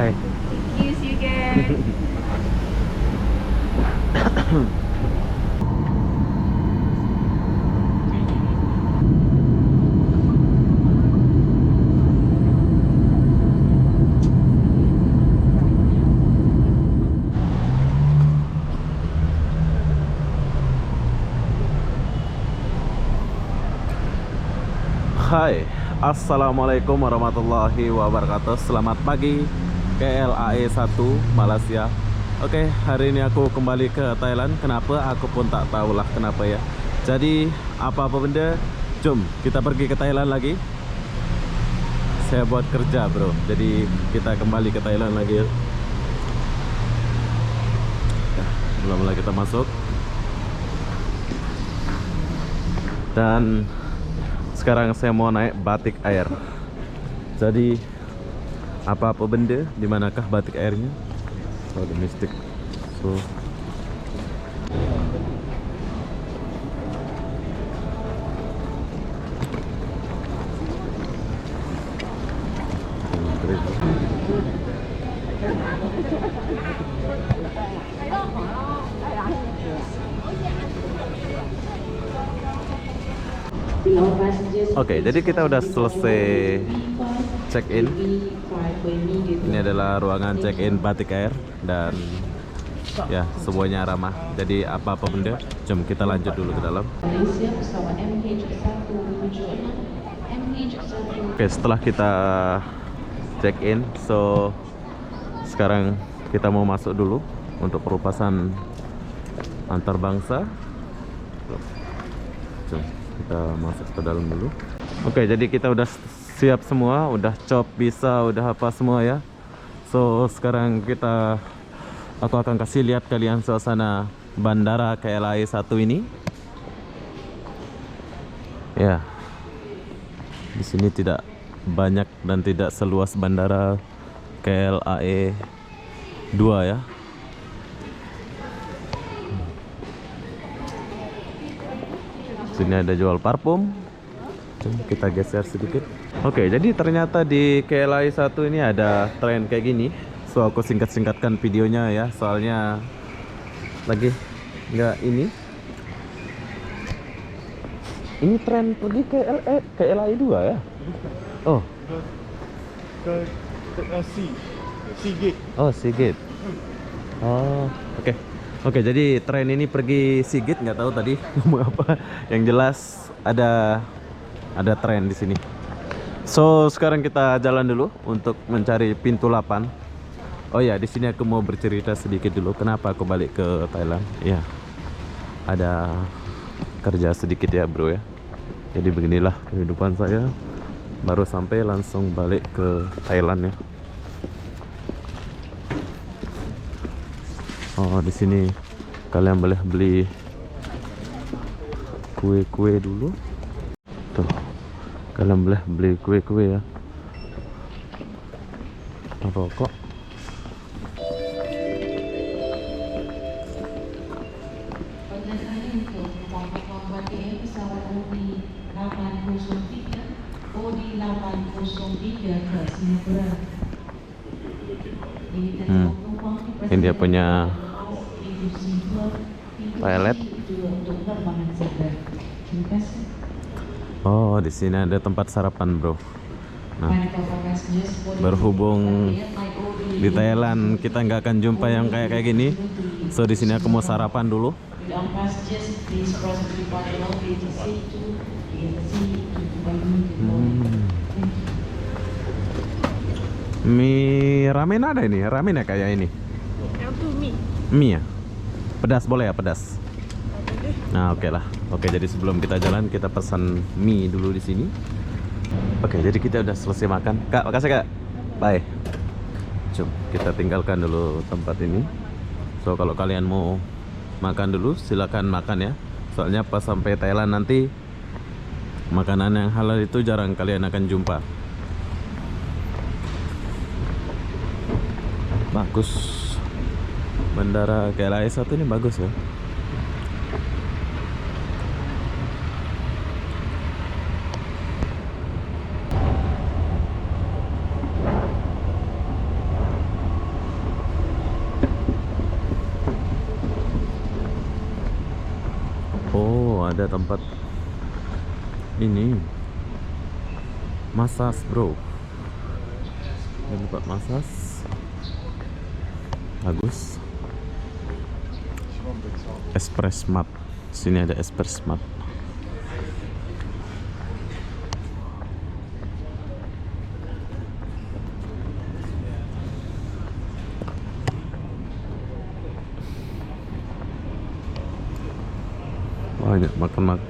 Hai. Thank you, see you again. Hai, assalamualaikum warahmatullahi wabarakatuh. Selamat pagi KLAE 1 Malaysia. Oke, hari ini aku kembali ke Thailand. Kenapa? Aku pun tak tahulah kenapa ya. Jadi apa-apa benda, jom kita pergi ke Thailand lagi. Saya buat kerja bro, jadi kita kembali ke Thailand lagi ya. Mula-mula kita masuk. Dan sekarang saya mau naik batik air. Jadi apa-apa benda, dimanakah batik airnya? Oh, domestik. So Oke, jadi kita udah selesai check-in. Ini adalah ruangan check-in batik air dan ya semuanya ramah. Jadi apa-apa benda, jom kita lanjut dulu ke dalam. Oke, setelah kita check-in, so sekarang kita mau masuk dulu untuk perupasan antar bangsa. Jom kita masuk ke dalam dulu. Oke, jadi kita udah siap semua, udah cop bisa, udah apa semua ya. So sekarang aku akan kasih lihat kalian suasana bandara KLAE 1 ini. Ya, di sini tidak banyak dan tidak seluas bandara KLAE 2 ya. Sini ada jual parfum. Kita geser sedikit. Oke, jadi ternyata di KLAE 1 ini ada tren kayak gini. So aku singkat-singkatkan videonya ya, soalnya lagi nggak ini. Ini tren pergi ke KLAE 2 ya? Oh. Ke Seagate. Oh, Seagate. Oh, oke. Oke, jadi tren ini pergi Seagate, nggak tahu tadi ngomong apa. Yang jelas ada tren di sini. So, sekarang kita jalan dulu untuk mencari pintu 8. Oh ya, di sini aku mau bercerita sedikit dulu kenapa aku balik ke Thailand. Ya. Ada kerja sedikit ya, bro ya. Jadi beginilah kehidupan saya. Baru sampai langsung balik ke Thailand ya. Oh, di sini kalian boleh beli kue-kue dulu. Tuh. Kalian boleh beli kue-kue ya. Rokok. pesawat Uni 803 Odi 803 ke Singapura. Ini dia punya toilet. Oh, di sini ada tempat sarapan, bro. Nah, berhubung di Thailand kita nggak akan jumpa yang kayak gini, so di sini aku mau sarapan dulu. Mie ramen ada ini, ramen ya kayak ini. Yang tu mie. Mie ya? Pedas boleh ya, pedas? Nah, oke lah. Oke, jadi sebelum kita jalan kita pesan mie dulu di sini. Oke, jadi kita udah selesai makan. Kak, makasih Kak. Bye. Cuk, kita tinggalkan dulu tempat ini. So, kalau kalian mau makan dulu, silakan makan ya. Soalnya pas sampai Thailand nanti makanan yang halal itu jarang kalian akan jumpa. Bagus. Bandara KLAE 1 ini bagus ya. ada tempat ini massage bro. Ini tempat massage bagus. Express mat. Sini ada express mat. Banyak makan.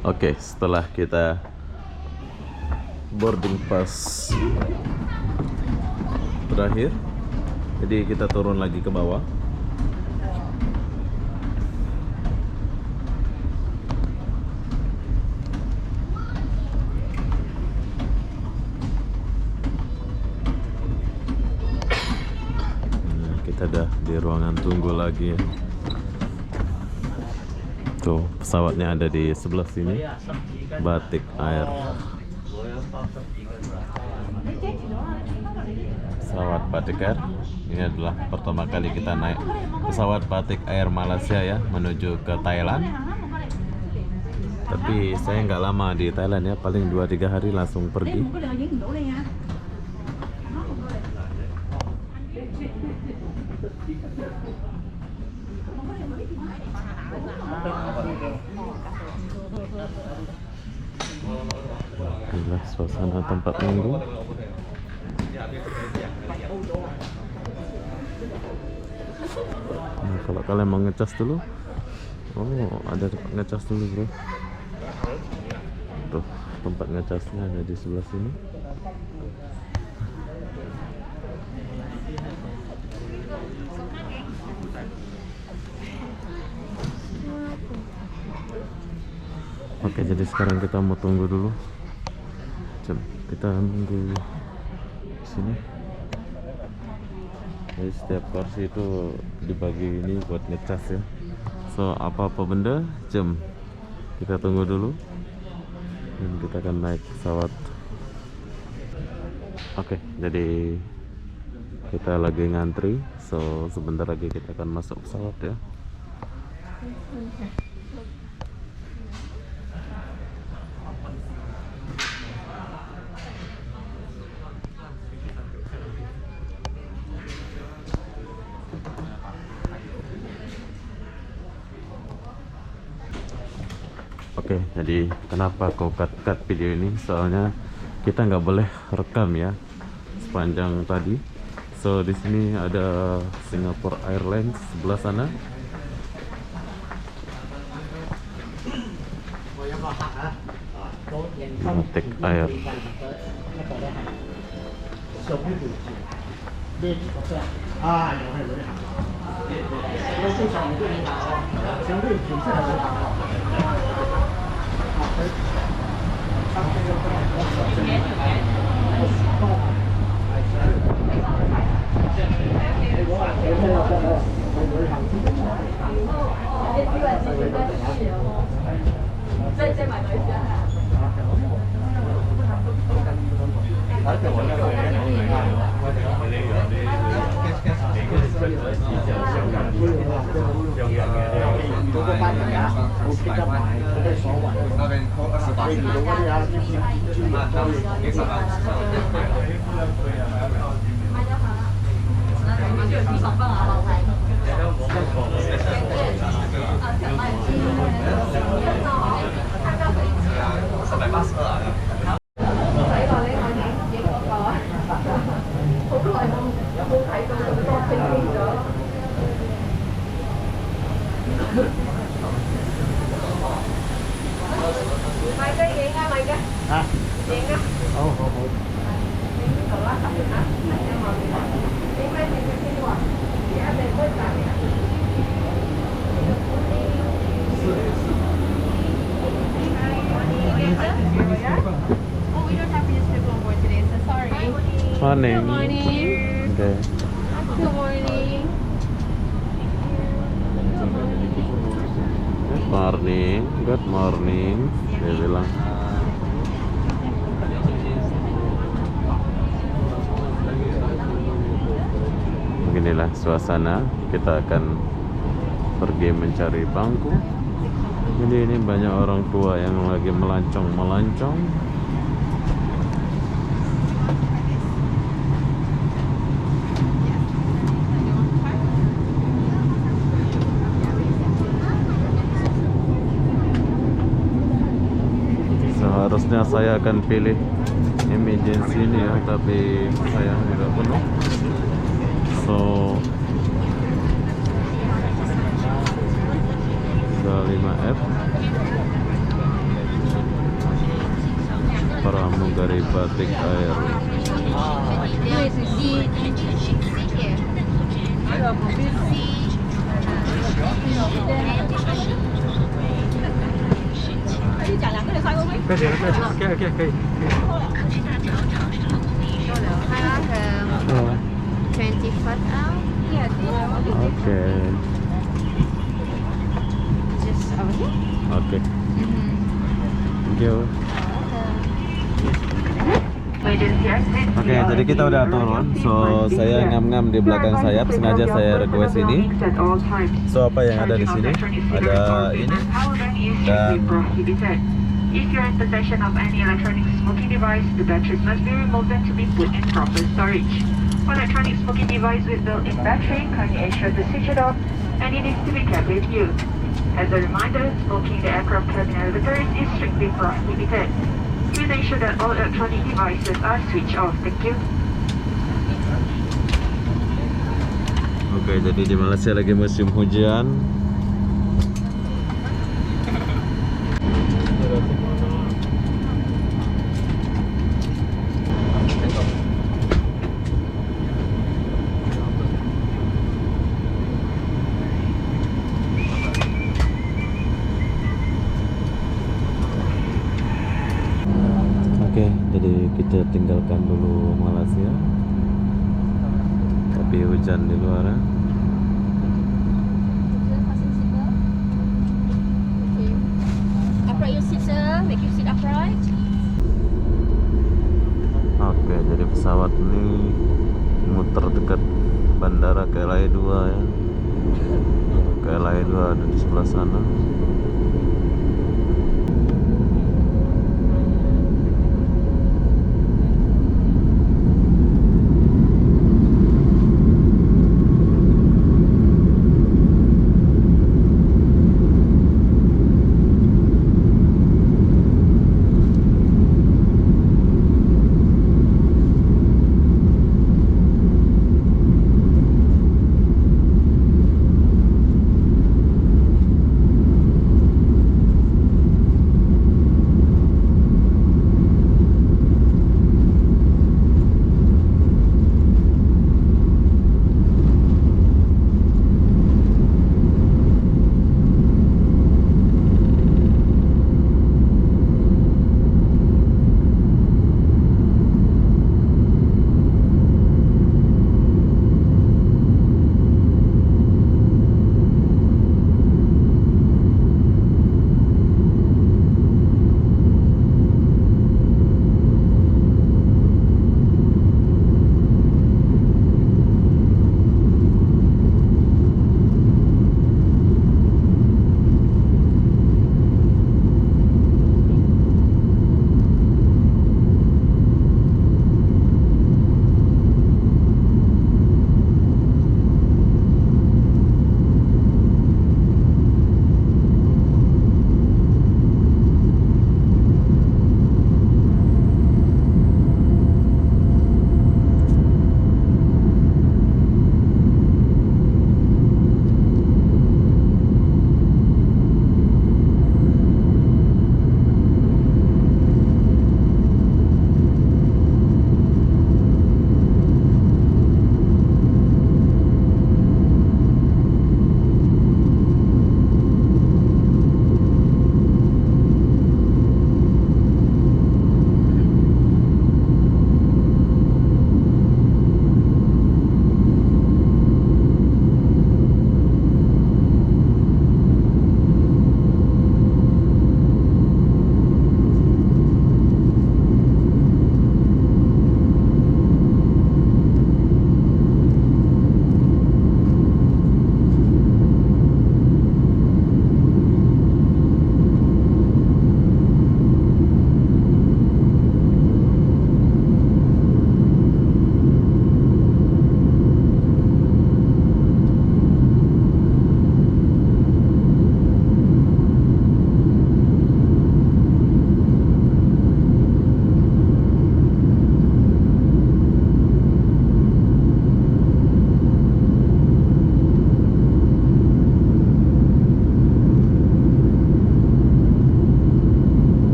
Oke, setelah kita boarding pass berakhir, jadi kita turun lagi ke bawah. Kita udah di ruangan tunggu lagi ya. Tuh, pesawatnya ada di sebelah sini. Batik Air. Pesawat Batik Air. Ini adalah pertama kali kita naik pesawat Batik Air Malaysia ya, menuju ke Thailand. Tapi saya nggak lama di Thailand ya, paling 2-3 hari langsung pergi. Inilah suasana tempat nunggu. Nah, kalau kalian mau ngecas dulu, ada tempat ngecas dulu bro. Tuh, tempat ngecasnya ada di sebelah sini. Oke, jadi sekarang kita mau tunggu dulu. Kita nunggu di sini. Jadi setiap kursi itu dibagi ini buat ngecas ya. So apa-apa benda, kita tunggu dulu. Dan kita akan naik pesawat. Oke, jadi kita lagi ngantri. So sebentar lagi kita akan masuk pesawat ya. Oke, jadi kenapa aku cut video ini? Soalnya kita nggak boleh rekam ya sepanjang tadi. So di sini ada Singapore Airlines sebelah sana. Batik Air. Morning. Good morning. Okay. Good morning. Good morning. Good morning. Dia bilang. inilah suasana. Kita akan pergi mencari bangku. Jadi ini banyak orang tua yang lagi melancong-melancong. Seharusnya saya akan pilih emergency ini ya, tapi sayang udah penuh. So 5F Pramugari Batik Air. Oke. Oke. Thank you. Oke, jadi kita udah turun. So, saya ngam-ngam di belakang sayap. Sengaja saya request ini. So, apa yang ada di sini? Ada ini dan If you're in possession of any electronic smoking device, the batteries must be removed and to be put in proper storage. For electronic smoking device with built-in battery, kindly ensure to switch it off and it needs to be kept with you. As a reminder, smoking the aircraft cabin elevators is strictly prohibited. Please ensure that all electronic devices are switched off. Thank you. Oke, jadi di Malaysia lagi musim hujan. Oke, jadi kita tinggalkan dulu Malaysia. Tapi hujan di luar ya. Upright your seat, sir. Make you sit upright. Oke, jadi pesawat ini muter dekat bandara KLIA 2 ya. KLIA 2 ada di sebelah sana.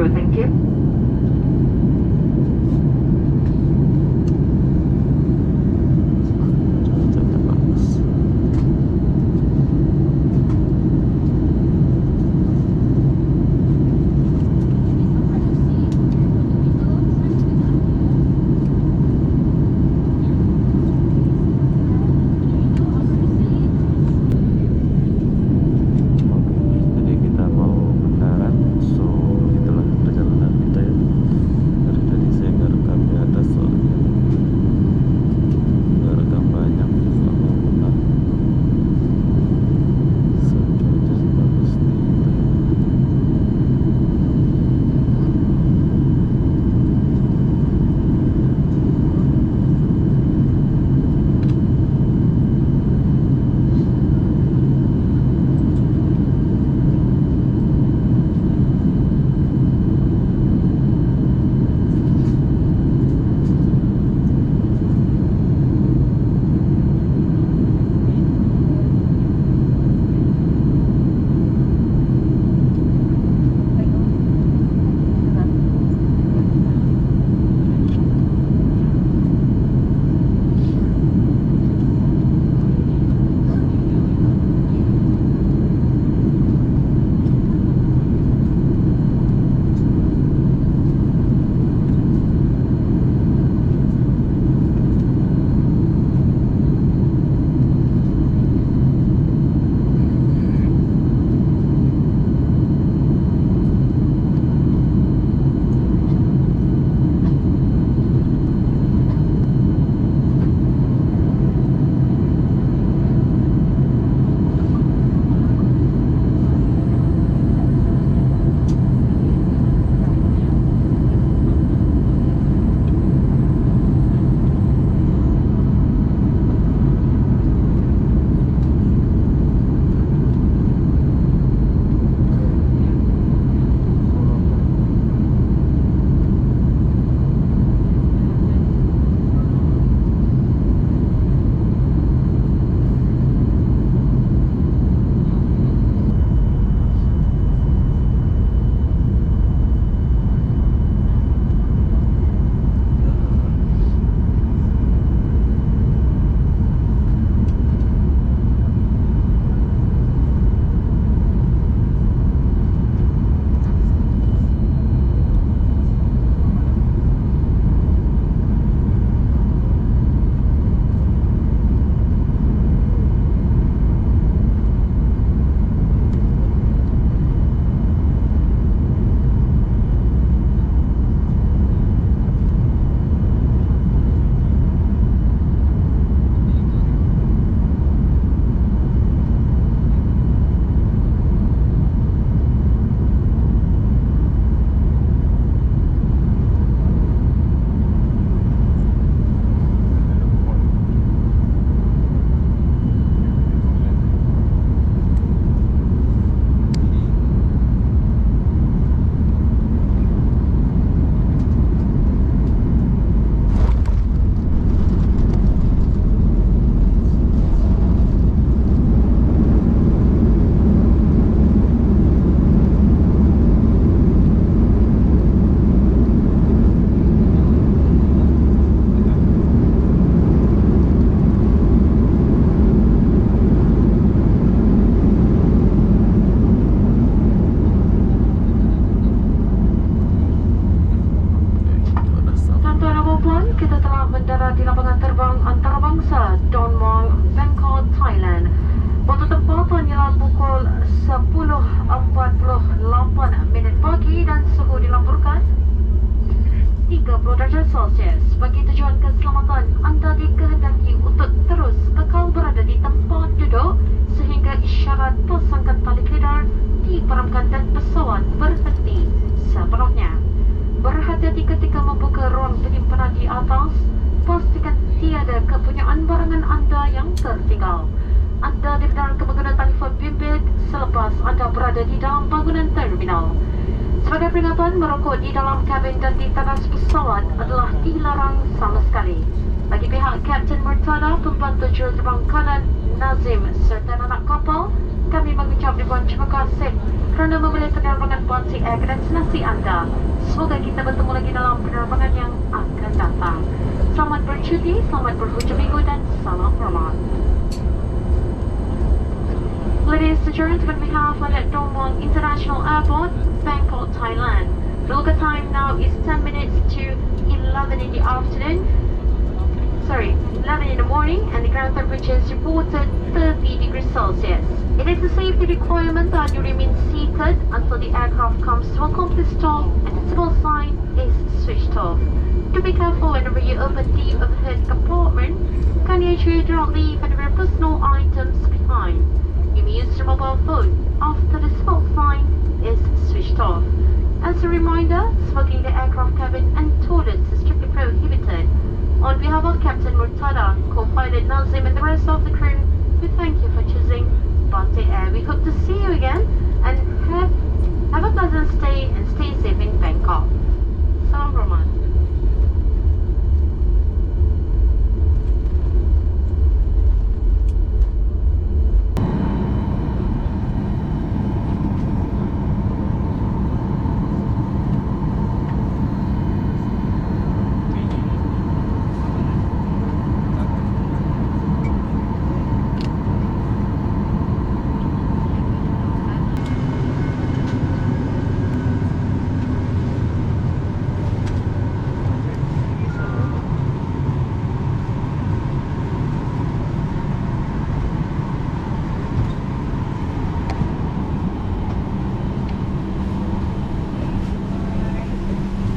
through. Thank you. Cuacanya bagus. Jadi kita mau mendarat, so itulah perjalanan kita ya. Dari tadi saya nggak rekam di atas soalnya nggak rekam banyak soalnya mendarat. So cuacanya bagus nih. mendarat di lapangan terbang antarabangsa Don Muang, Bangkok, Thailand. Waktu tempatan ialah pukul 10.48 pagi dan suhu dilaporkan 30 darjah Celsius. Bagi tujuan keselamatan, anda dikehendaki untuk terus kekal berada di tempat duduk sehingga isyarat pasangkan tali kedar diperamkan dan pesawat berhenti sepenuhnya. Berhati-hati ketika membuka ruang penyimpanan di atas. Pastikan tiada kepunyaan barangan anda yang tertinggal. Anda dibenarkan menggunakan telefon bimbit selepas anda berada di dalam bangunan terminal. Sebagai peringatan, merokok di dalam kabin dan di teras pesawat adalah dilarang sama sekali. Bagi pihak Kapten Murtada, pembantu juruterbang kanan Nazim serta anak kapal, kami mengucap ribuan terima kasih kerana memilih penerbangan Bounty Air dan senasi anda. Semoga kita bertemu lagi dalam penerbangan yang akan datang. Selamat bercuti, selamat berhujung minggu dan salam hormat. Ladies and gentlemen, we have landed at Don Mueang International Airport, Bangkok, Thailand. The local time now is 10 minutes to 11 in the afternoon. 11 in the morning, and the ground temperature is reported 30 degrees Celsius. It is a safety requirement that you remain seated until the aircraft comes to a complete stop and the signal sign is switched off. To be careful whenever you open the overhead compartment, kindly ensure you do not leave any of your personal items behind. You may use your mobile phone after the signal sign is switched off. As a reminder, smoking in the aircraft cabin and toilets is strictly prohibited. On behalf of Captain Murtada, co-pilot Nazim and the rest of the crew, we thank you for choosing Bounty Air. We hope to see you again and have a pleasant stay and stay safe in Bangkok. Salam Roman.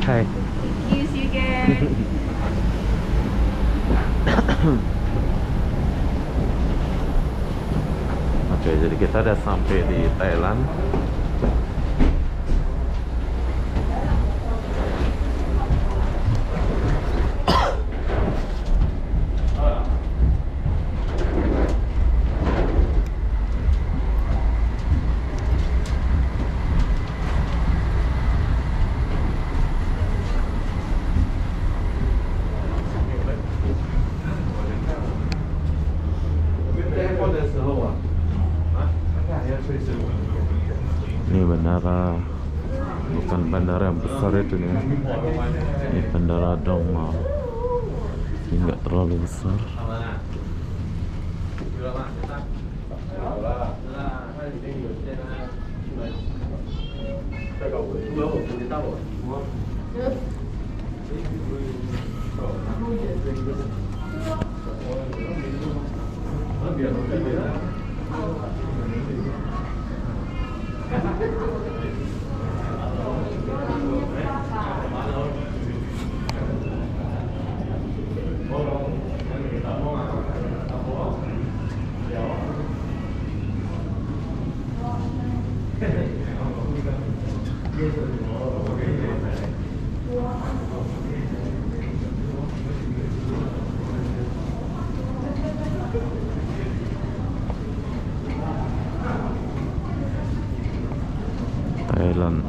Hai. Thank you, see you again. Oke, jadi kita udah sampai di Thailand. Ini bandara, bukan bandara yang besar itu nih. Ini bandara Don Mueang. Ini nggak terlalu besar. Thailand.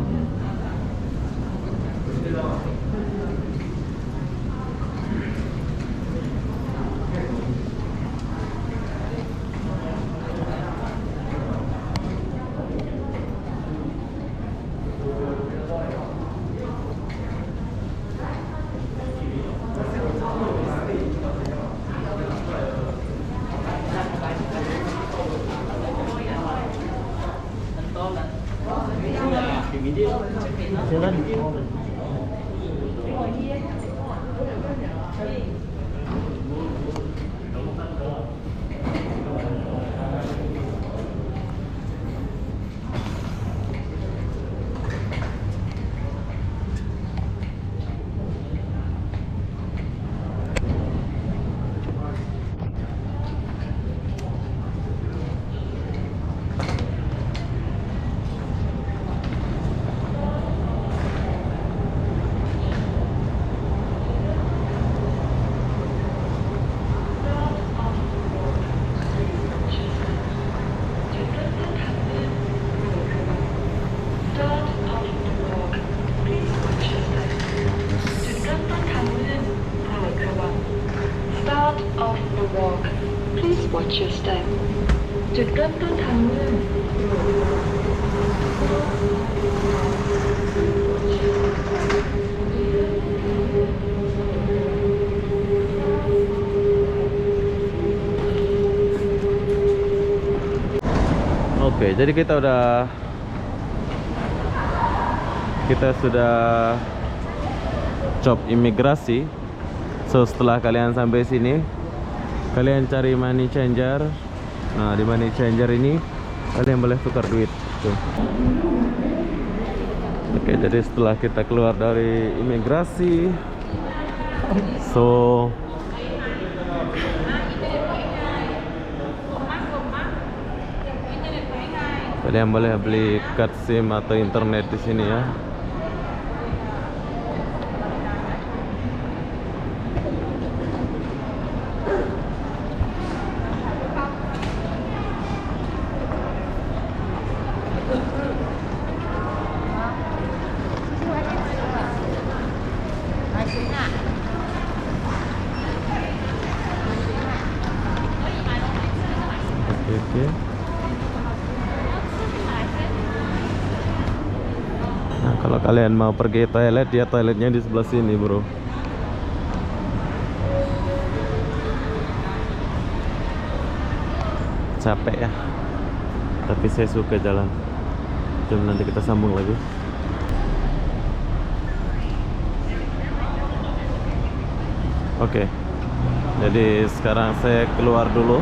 Please watch your step. จุดเริ่มต้นทางเลื่อน Oke, jadi kita sudah cop imigrasi. So setelah kalian sampai sini, kalian cari money changer. Nah, di money changer ini kalian boleh tukar duit. Tuh. Oke, jadi setelah kita keluar dari imigrasi, so kalian boleh beli card SIM atau internet di sini ya. Oke. Nah, kalau kalian mau pergi toilet, ya toiletnya di sebelah sini, bro. Capek ya, tapi saya suka jalan. Jom nanti kita sambung lagi. Oke, jadi sekarang saya keluar dulu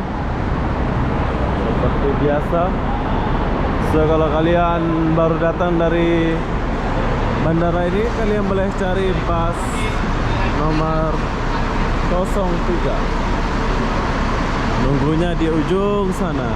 seperti biasa. So kalau kalian baru datang dari bandara ini, kalian boleh cari bus nomor 03. Nunggunya di ujung sana.